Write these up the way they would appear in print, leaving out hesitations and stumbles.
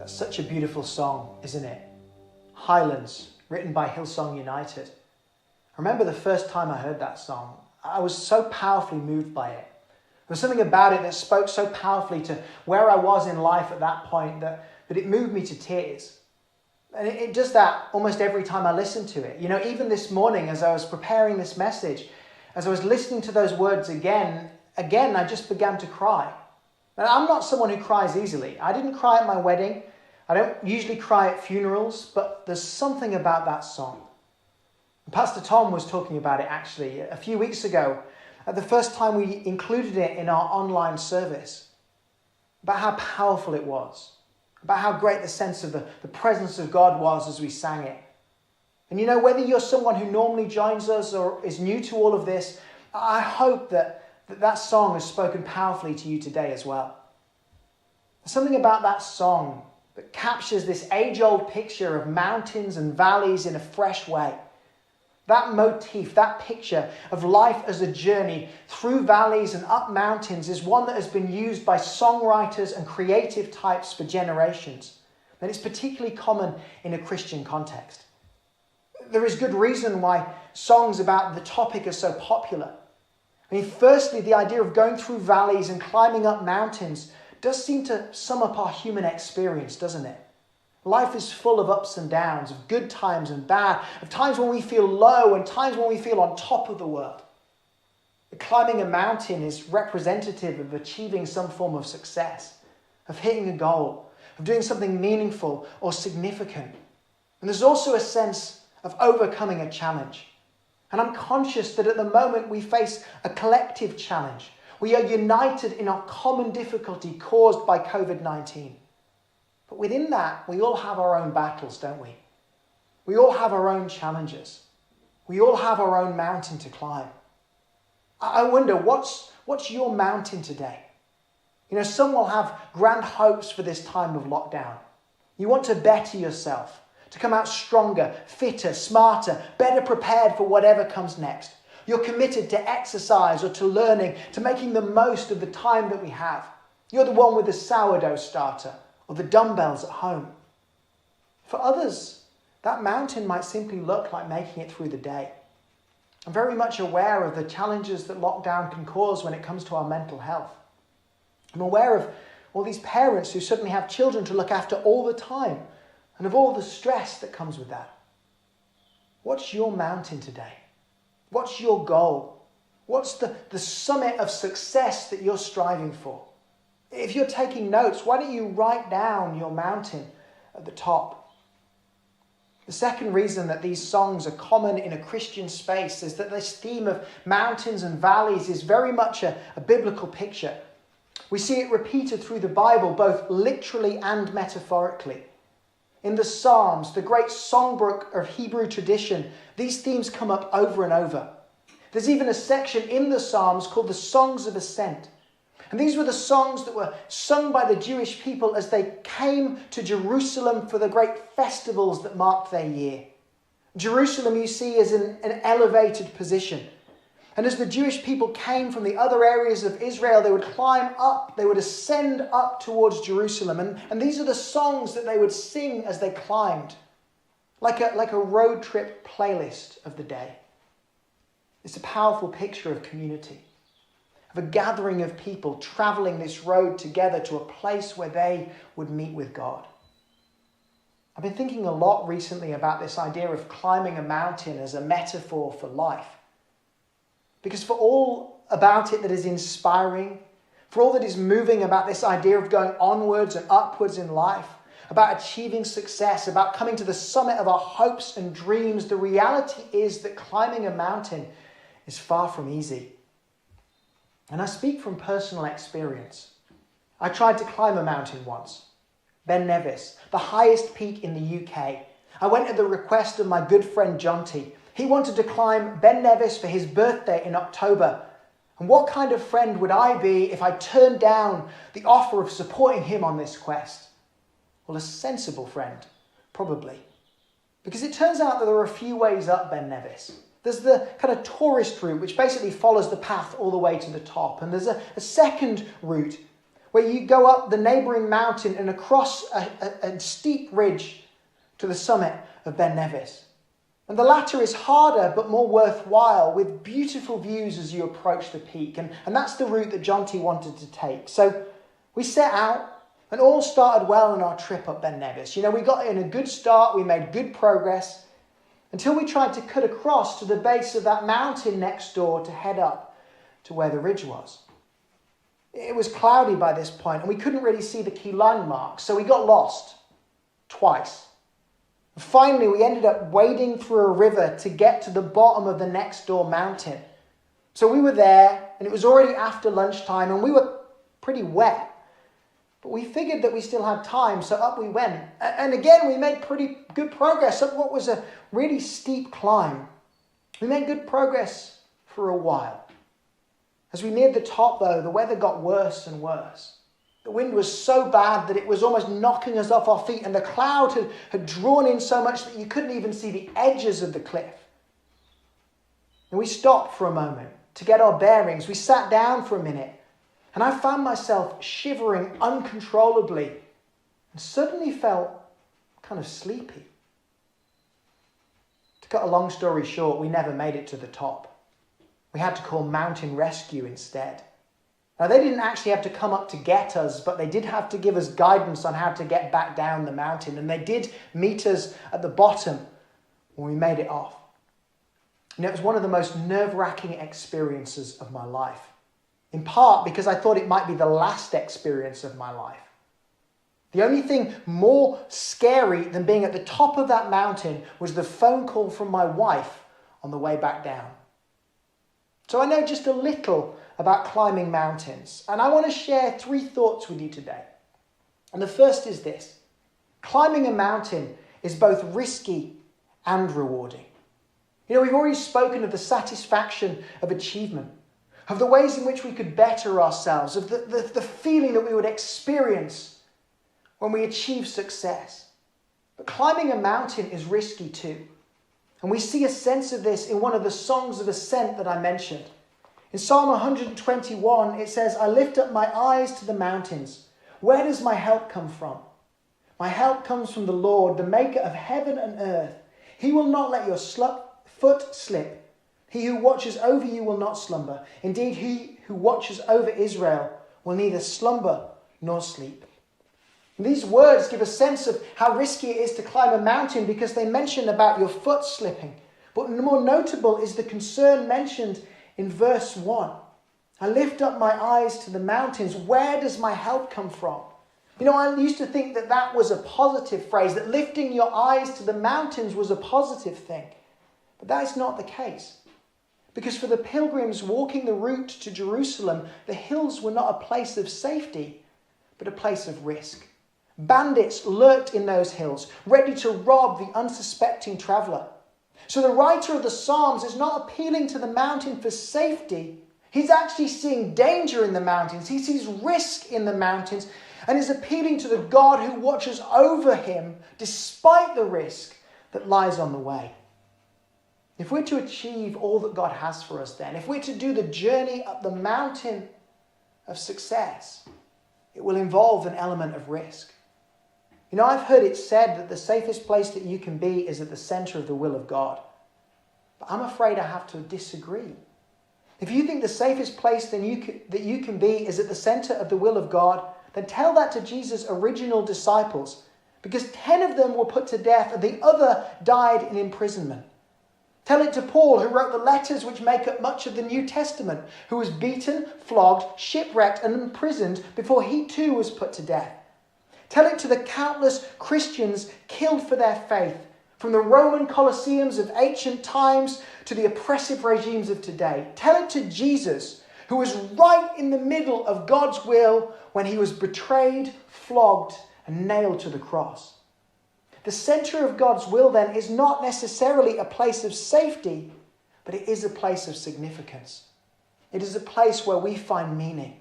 That's such a beautiful song, isn't it? Highlands, written by Hillsong United. I remember the first time I heard that song, I was so powerfully moved by it. There was something about it that spoke so powerfully to where I was in life at that point that it moved me to tears. And it does that almost every time I listen to it. You know, even this morning as I was preparing this message, as I was listening to those words again, I just began to cry. And I'm not someone who cries easily. I didn't cry at my wedding. I don't usually cry at funerals, but there's something about that song. Pastor Tom was talking about it actually a few weeks ago, at the first time we included it in our online service, about how powerful it was, about how great the sense of the presence of God was as we sang it. And you know, whether you're someone who normally joins us or is new to all of this, I hope that song has spoken powerfully to you today as well. There's something about that song that captures this age-old picture of mountains and valleys in a fresh way. That motif, that picture of life as a journey through valleys and up mountains is one that has been used by songwriters and creative types for generations. And it's particularly common in a Christian context. There is good reason why songs about the topic are so popular. I mean, firstly, the idea of going through valleys and climbing up mountains does seem to sum up our human experience, doesn't it? Life is full of ups and downs, of good times and bad, of times when we feel low and times when we feel on top of the world. Climbing a mountain is representative of achieving some form of success, of hitting a goal, of doing something meaningful or significant. And there's also a sense of overcoming a challenge. And I'm conscious that at the moment we face a collective challenge. We are united in our common difficulty caused by COVID-19. But within that, we all have our own battles, don't we? We all have our own challenges. We all have our own mountain to climb. I wonder, what's your mountain today? You know, some will have grand hopes for this time of lockdown. You want to better yourself, to come out stronger, fitter, smarter, better prepared for whatever comes next. You're committed to exercise or to learning, to making the most of the time that we have. You're the one with the sourdough starter or the dumbbells at home. For others, that mountain might simply look like making it through the day. I'm very much aware of the challenges that lockdown can cause when it comes to our mental health. I'm aware of all these parents who suddenly have children to look after all the time and of all the stress that comes with that. What's your mountain today? What's your goal? What's the summit of success that you're striving for? If you're taking notes, why don't you write down your mountain at the top? The second reason that these songs are common in a Christian space is that this theme of mountains and valleys is very much a biblical picture. We see it repeated through the Bible, both literally and metaphorically. In the Psalms, the great songbook of Hebrew tradition, these themes come up over and over. There's even a section in the Psalms called the Songs of Ascent. And these were the songs that were sung by the Jewish people as they came to Jerusalem for the great festivals that marked their year. Jerusalem, you see, is in an elevated position. And as the Jewish people came from the other areas of Israel, they would climb up, they would ascend up towards Jerusalem. And these are the songs that they would sing as they climbed, like a road trip playlist of the day. It's a powerful picture of community, of a gathering of people traveling this road together to a place where they would meet with God. I've been thinking a lot recently about this idea of climbing a mountain as a metaphor for life. Because for all about it that is inspiring, for all that is moving about this idea of going onwards and upwards in life, about achieving success, about coming to the summit of our hopes and dreams, the reality is that climbing a mountain is far from easy. And I speak from personal experience. I tried to climb a mountain once, Ben Nevis, the highest peak in the UK. I went at the request of my good friend Jonty. He wanted to climb Ben Nevis for his birthday in October. And what kind of friend would I be if I turned down the offer of supporting him on this quest? Well, a sensible friend, probably. Because it turns out that there are a few ways up Ben Nevis. There's the kind of tourist route, which basically follows the path all the way to the top. And there's a second route, where you go up the neighbouring mountain and across a steep ridge to the summit of Ben Nevis. And the latter is harder but more worthwhile, with beautiful views as you approach the peak. And that's the route that John T wanted to take. So we set out, and all started well on our trip up Ben Nevis. You know, we got in a good start, we made good progress, until we tried to cut across to the base of that mountain next door to head up to where the ridge was. It was cloudy by this point, and we couldn't really see the key landmarks, so we got lost twice. Finally, we ended up wading through a river to get to the bottom of the next door mountain. So we were there, and it was already after lunchtime, and we were pretty wet. But we figured that we still had time, so up we went. And again, we made pretty good progress up what was a really steep climb. We made good progress for a while. As we neared the top, though, the weather got worse and worse. The wind was so bad that it was almost knocking us off our feet, and the cloud had drawn in so much that you couldn't even see the edges of the cliff. And we stopped for a moment to get our bearings. We sat down for a minute, and I found myself shivering uncontrollably and suddenly felt kind of sleepy. To cut a long story short, we never made it to the top. We had to call mountain rescue instead. Now, they didn't actually have to come up to get us, but they did have to give us guidance on how to get back down the mountain. And they did meet us at the bottom when we made it off. And it was one of the most nerve-wracking experiences of my life. In part because I thought it might be the last experience of my life. The only thing more scary than being at the top of that mountain was the phone call from my wife on the way back down. So I know just a little about climbing mountains, and I want to share 3 thoughts with you today. And the first is this: climbing a mountain is both risky and rewarding. You know, we've already spoken of the satisfaction of achievement, of the ways in which we could better ourselves, of the feeling that we would experience when we achieve success. But climbing a mountain is risky too. And we see a sense of this in one of the songs of ascent that I mentioned. In Psalm 121, it says, "I lift up my eyes to the mountains. Where does my help come from? My help comes from the Lord, the maker of heaven and earth. He will not let your foot slip. He who watches over you will not slumber. Indeed, he who watches over Israel will neither slumber nor sleep." And these words give a sense of how risky it is to climb a mountain because they mention about your foot slipping. But more notable is the concern mentioned in verse 1. "I lift up my eyes to the mountains. Where does my help come from?" You know, I used to think that that was a positive phrase, that lifting your eyes to the mountains was a positive thing. But that is not the case. Because for the pilgrims walking the route to Jerusalem, the hills were not a place of safety, but a place of risk. Bandits lurked in those hills, ready to rob the unsuspecting traveller. So the writer of the Psalms is not appealing to the mountain for safety. He's actually seeing danger in the mountains. He sees risk in the mountains and is appealing to the God who watches over him despite the risk that lies on the way. If we're to achieve all that God has for us then, if we're to do the journey up the mountain of success, it will involve an element of risk. You know, I've heard it said that the safest place that you can be is at the centre of the will of God. But I'm afraid I have to disagree. If you think the safest place that you can be is at the centre of the will of God, then tell that to Jesus' original disciples, because 10 of them were put to death and the other died in imprisonment. Tell it to Paul, who wrote the letters which make up much of the New Testament, who was beaten, flogged, shipwrecked and imprisoned before he too was put to death. Tell it to the countless Christians killed for their faith, from the Roman Colosseums of ancient times to the oppressive regimes of today. Tell it to Jesus, who was right in the middle of God's will when he was betrayed, flogged and nailed to the cross. The centre of God's will then is not necessarily a place of safety, but it is a place of significance. It is a place where we find meaning,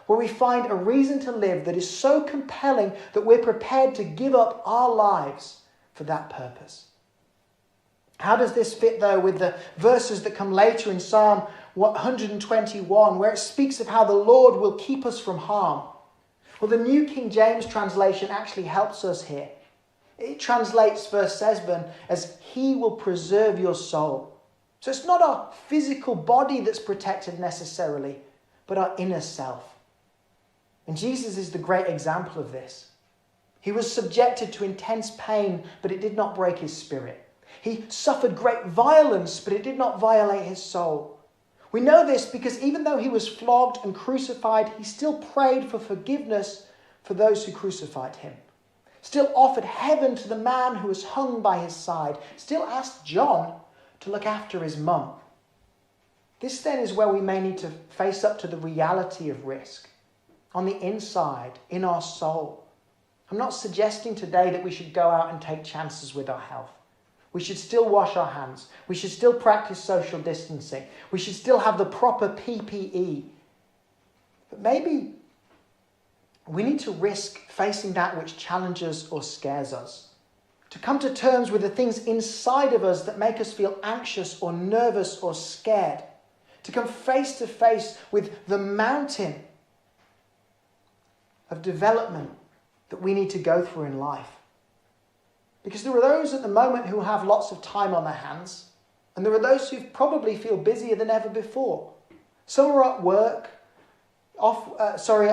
where we find a reason to live that is so compelling that we're prepared to give up our lives for that purpose. How does this fit, though, with the verses that come later in Psalm 121, where it speaks of how the Lord will keep us from harm? Well, the New King James translation actually helps us here. It translates verse 7 as he will preserve your soul. So it's not our physical body that's protected necessarily, but our inner self. And Jesus is the great example of this. He was subjected to intense pain, but it did not break his spirit. He suffered great violence, but it did not violate his soul. We know this because even though he was flogged and crucified, he still prayed for forgiveness for those who crucified him. Still offered heaven to the man who was hung by his side. Still asked John to look after his mum. This then is where we may need to face up to the reality of risk. On the inside, in our soul. I'm not suggesting today that we should go out and take chances with our health. We should still wash our hands. We should still practice social distancing. We should still have the proper PPE. But maybe we need to risk facing that which challenges or scares us. To come to terms with the things inside of us that make us feel anxious or nervous or scared. To come face to face with the mountain of development that we need to go through in life. Because there are those at the moment who have lots of time on their hands, and there are those who probably feel busier than ever before. Some are at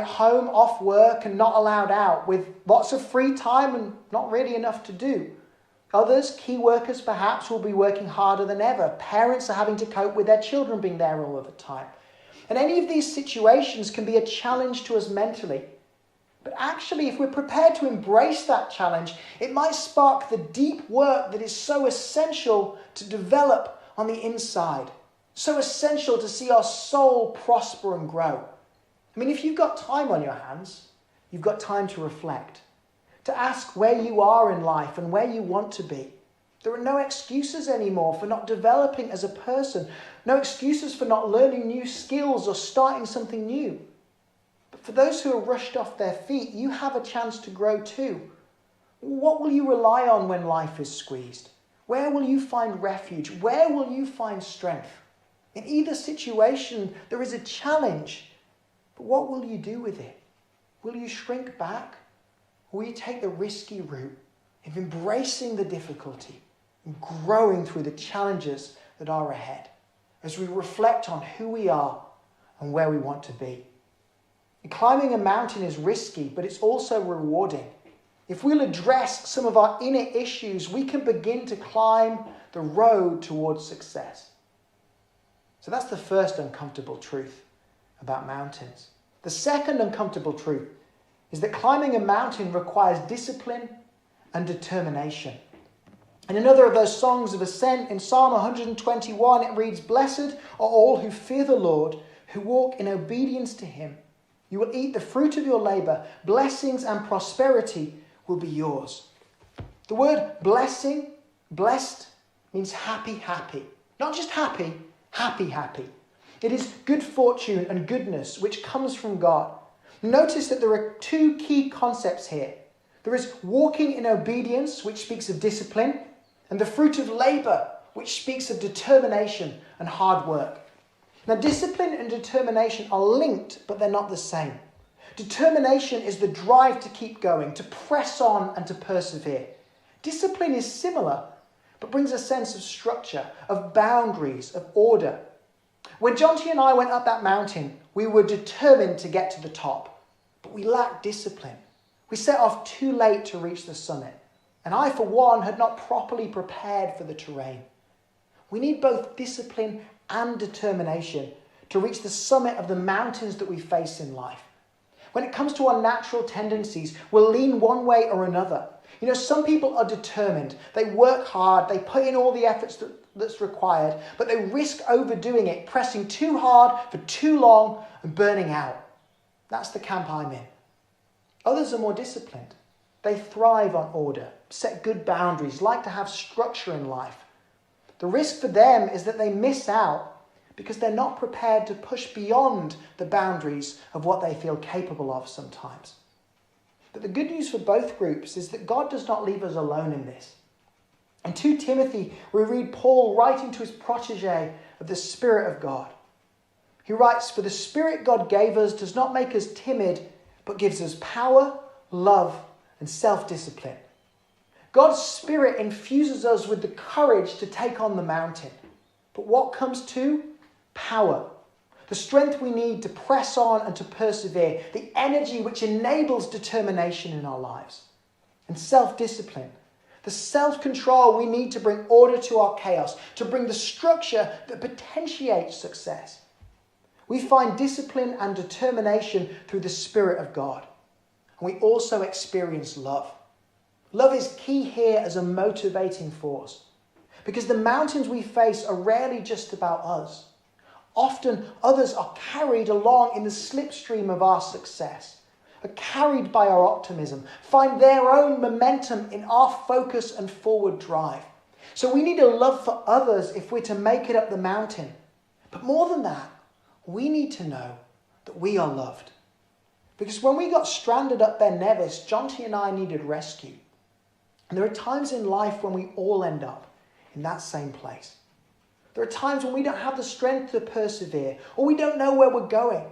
home, off work and not allowed out, with lots of free time and not really enough to do. Others, key workers perhaps, will be working harder than ever. Parents are having to cope with their children being there all of the time. And any of these situations can be a challenge to us mentally. But actually, if we're prepared to embrace that challenge, it might spark the deep work that is so essential to develop on the inside. So essential to see our soul prosper and grow. I mean, if you've got time on your hands, you've got time to reflect, to ask where you are in life and where you want to be. There are no excuses anymore for not developing as a person, no excuses for not learning new skills or starting something new. But for those who are rushed off their feet, you have a chance to grow too. What will you rely on when life is squeezed? Where will you find refuge? Where will you find strength? In either situation, there is a challenge. But what will you do with it? Will you shrink back? Or will you take the risky route of embracing the difficulty and growing through the challenges that are ahead as we reflect on who we are and where we want to be? And climbing a mountain is risky, but it's also rewarding. If we'll address some of our inner issues, we can begin to climb the road towards success. So that's the first uncomfortable truth about mountains. The second uncomfortable truth is that climbing a mountain requires discipline and determination. In another of those songs of ascent, in Psalm 121, it reads, "Blessed are all who fear the Lord, who walk in obedience to him. You will eat the fruit of your labor. Blessings and prosperity will be yours." The word blessing, blessed, means happy, happy. Not just happy, happy, happy. It is good fortune and goodness which comes from God. Notice that there are two key concepts here. There is walking in obedience, which speaks of discipline, and the fruit of labor, which speaks of determination and hard work. Now, discipline and determination are linked, but they're not the same. Determination is the drive to keep going, to press on and to persevere. Discipline is similar, but brings a sense of structure, of boundaries, of order. When Jonty and I went up that mountain, we were determined to get to the top, but we lacked discipline. We set off too late to reach the summit, and I, for one, had not properly prepared for the terrain. We need both discipline and determination to reach the summit of the mountains that we face in life. When it comes to our natural tendencies, we'll lean one way or another. You know, some people are determined. They work hard, they put in all the efforts that's required, but they risk overdoing it, pressing too hard for too long and burning out. That's the camp I'm in. Others are more disciplined. They thrive on order, set good boundaries, like to have structure in life. The risk for them is that they miss out because they're not prepared to push beyond the boundaries of what they feel capable of sometimes. But the good news for both groups is that God does not leave us alone in this. In 2 Timothy, we read Paul writing to his protege of the Spirit of God. He writes, "For the Spirit God gave us does not make us timid, but gives us power, love, and self-discipline. God's Spirit infuses us with the courage to take on the mountain. But what comes to? Power. The strength we need to press on and to persevere. The energy which enables determination in our lives. And self-discipline. The self-control we need to bring order to our chaos. To bring the structure that potentiates success. We find discipline and determination through the Spirit of God. And we also experience love. Love is key here as a motivating force. Because the mountains we face are rarely just about us. Often others are carried along in the slipstream of our success, are carried by our optimism, find their own momentum in our focus and forward drive. So we need a love for others if we're to make it up the mountain. But more than that, we need to know that we are loved. Because when we got stranded up Ben Nevis, Jonty and I needed rescue. And there are times in life when we all end up in that same place. There are times when we don't have the strength to persevere, or we don't know where we're going.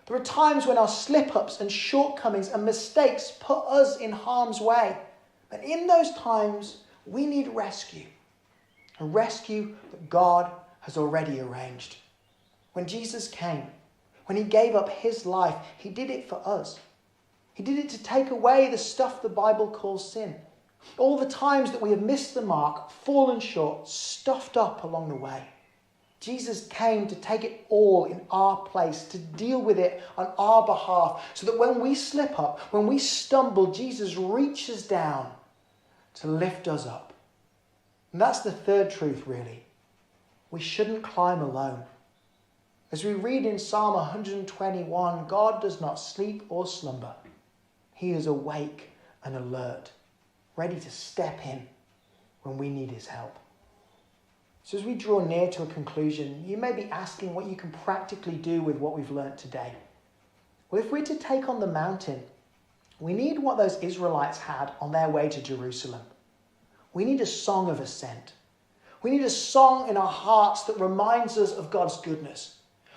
There are times when our slip-ups and shortcomings and mistakes put us in harm's way. And in those times, we need rescue. A rescue that God has already arranged. When Jesus came, when he gave up his life, he did it for us. He did it to take away the stuff the Bible calls sin. All the times that we have missed the mark, fallen short, stuffed up along the way. Jesus came to take it all in our place, to deal with it on our behalf, so that when we slip up, when we stumble, Jesus reaches down to lift us up. And that's the third truth, really. We shouldn't climb alone. As we read in Psalm 121, God does not sleep or slumber. He is awake and alert, ready to step in when we need his help. So as we draw near to a conclusion, you may be asking what you can practically do with what we've learnt today. Well, if we're to take on the mountain, we need what those Israelites had on their way to Jerusalem. We need a song of ascent. We need a song in our hearts that reminds us of God's goodness.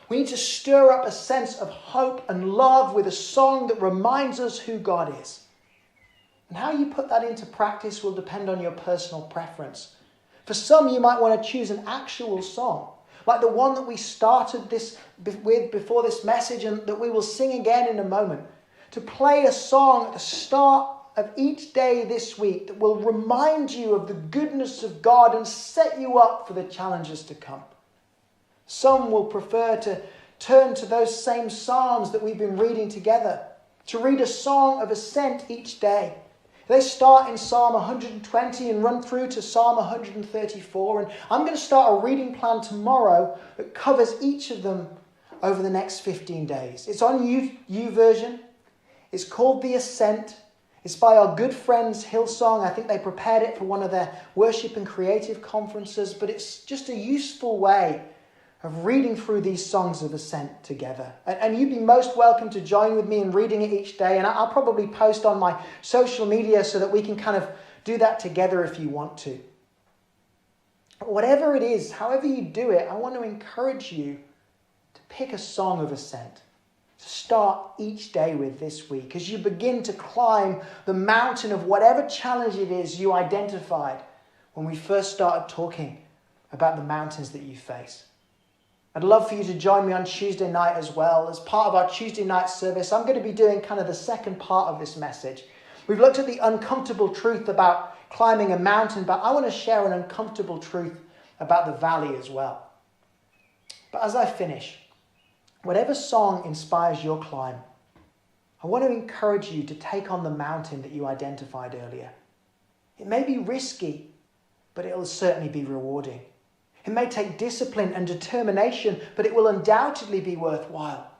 We need to stir up a sense of hope and love with a song that reminds us who God is. And how you put that into practice will depend on your personal preference. For some, you might want to choose an actual song, like the one that we started this with before this message and that we will sing again in a moment. To play a song at the start of each day this week that will remind you of the goodness of God and set you up for the challenges to come. Some will prefer to turn to those same psalms that we've been reading together, to read a song of ascent each day. They start in Psalm 120 and run through to Psalm 134. And I'm going to start a reading plan tomorrow that covers each of them over the next 15 days. It's on YouVersion. It's called The Ascent. It's by our good friends Hillsong. I think they prepared it for one of their worship and creative conferences. But it's just a useful way of reading through these songs of ascent together. And you'd be most welcome to join with me in reading it each day. And I'll probably post on my social media so that we can kind of do that together if you want to. Whatever it is, however you do it, I want to encourage you to pick a song of ascent. To start each day with this week as you begin to climb the mountain of whatever challenge it is you identified when we first started talking about the mountains that you face. I'd love for you to join me on Tuesday night as well. As part of our Tuesday night service, I'm going to be doing kind of the second part of this message. We've looked at the uncomfortable truth about climbing a mountain, but I want to share an uncomfortable truth about the valley as well. But as I finish, whatever song inspires your climb, I want to encourage you to take on the mountain that you identified earlier. It may be risky, but it will certainly be rewarding. It may take discipline and determination, but it will undoubtedly be worthwhile.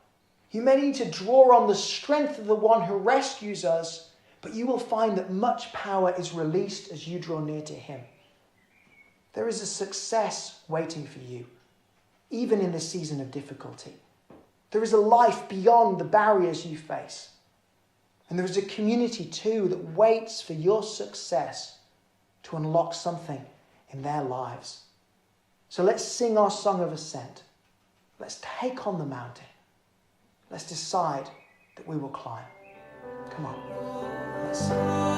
You may need to draw on the strength of the one who rescues us, but you will find that much power is released as you draw near to him. There is a success waiting for you, even in this season of difficulty. There is a life beyond the barriers you face. And there is a community too that waits for your success to unlock something in their lives. So let's sing our song of ascent. Let's take on the mountain. Let's decide that we will climb. Come on, let's sing.